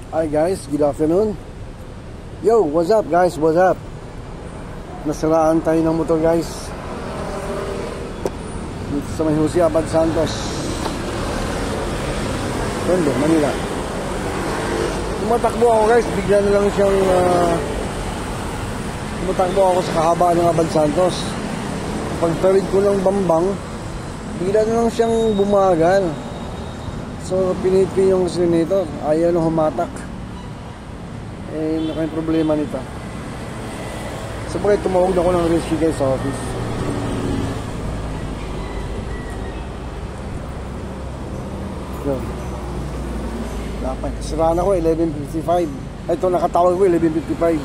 Hi guys, good afternoon. Yo, what's up guys, what's up? Nasiraan tayo ng motor guys dito sa may Jose Abad Santos, Tondo, Manila. Tumatakbo ako guys, bigla na lang siyang tumatakbo ako sa kahabaan ng Abad Santos. Pagtawid ko ng Bambang, bigla na lang siyang bumagal. So pinipin yung sinito, ayaw nang humatak. Eh, naka yung problema nito. So bakit tumawag na ako ng rescue guys sa office. Yun. Dapat, siraan ako 11:55. Ito nakatawag ko 11:55.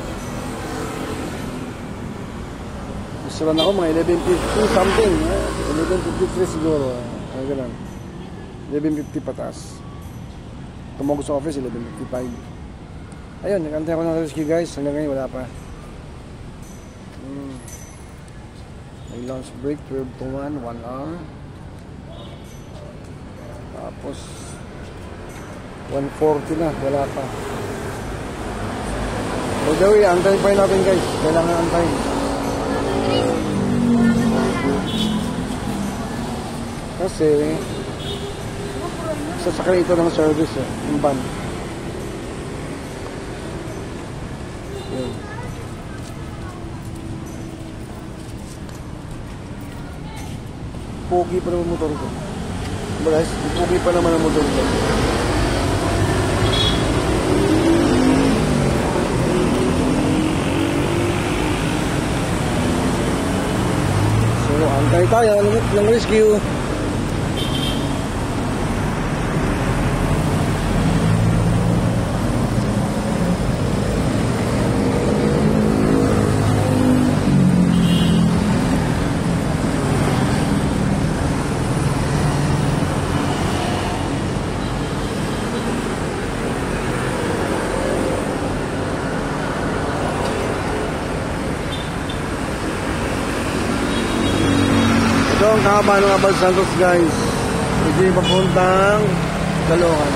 Siraan ako mga 11:50 something, 11:53 siguro. Ay ganun. 11:50 patas. Tumawag sa office 11:55. Ayun, nagantay ako ng rescue guys. Hanggang ngayon wala pa. May lunch break 12 to 1 hour. Tapos 1:40 na, wala pa. By the way, antayin pa natin guys. Kailangan antayin. Kasi sasakay ito ng service yung van. Yun. Pogi pa naman motor ko. Guys, pogi pa naman ang motor ko. So, antay tayo ng rescue. Ito ang kahaba ng Abad Santos guys. Ito yung papuntang Caloocan.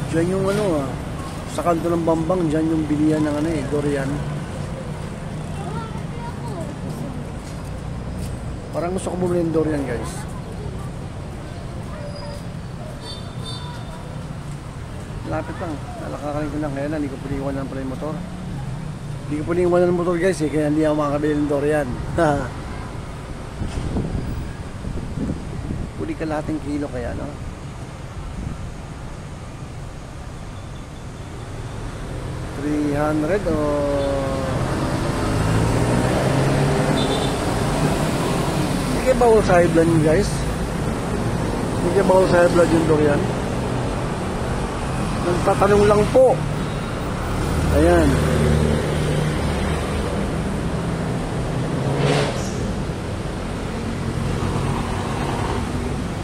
Diyan yung sa kanto ng Bambang, diyan yung bilihan ng Dorian. Parang gusto ko bumili ng Dorian guys. Lapit lang, nalakakaling ko lang. Kaya lang, hindi ko piniwan lang pala yung motor. Hindi ko piniwan ng motor guys kaya hindi ako makakabili ng Dorian. Puli kalahating kilo kaya, no? $300 o... Hindi kayo bawal sa high blood yun guys. Hindi kayo bawal sa high blood yung Dorian. Nagtatanong lang po. Ayan.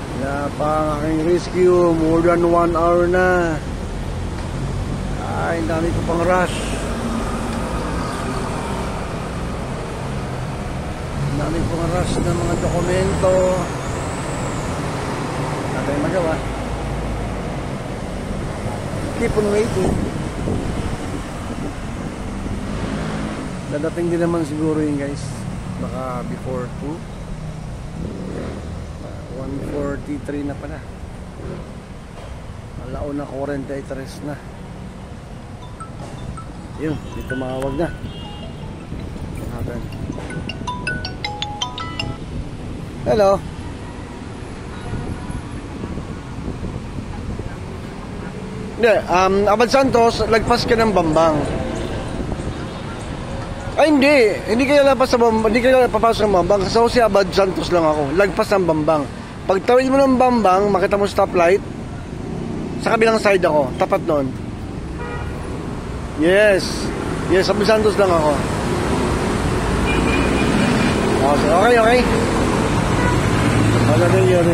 Kaya pa ang aking rescue. More than 1 hour na. Ay, dami ko pang rush. Dami ko pang rush ng mga dokumento. Wala tayong magawa. Keep on waiting. Dadating din naman siguro yun guys. Baka before 2. 1:43 na pala. Alaon na 43 na. Yun, may tumawag na. Hello. Hindi, Abad Santos, lagpas ka ng Bambang. Ay hindi kayo lapas sa Bambang, hindi kayo papasok ng Bambang. Sa Jose Abad Santos lang ako, lagpas ng Bambang. Pag tawid mo ng Bambang, makita mo stoplight. Sa kabilang side ako, tapat noon. Yes, Abad Santos lang ako. Okay. Yun.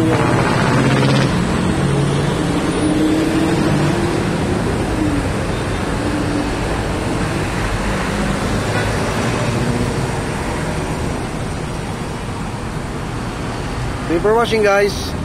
Thank you for watching, guys.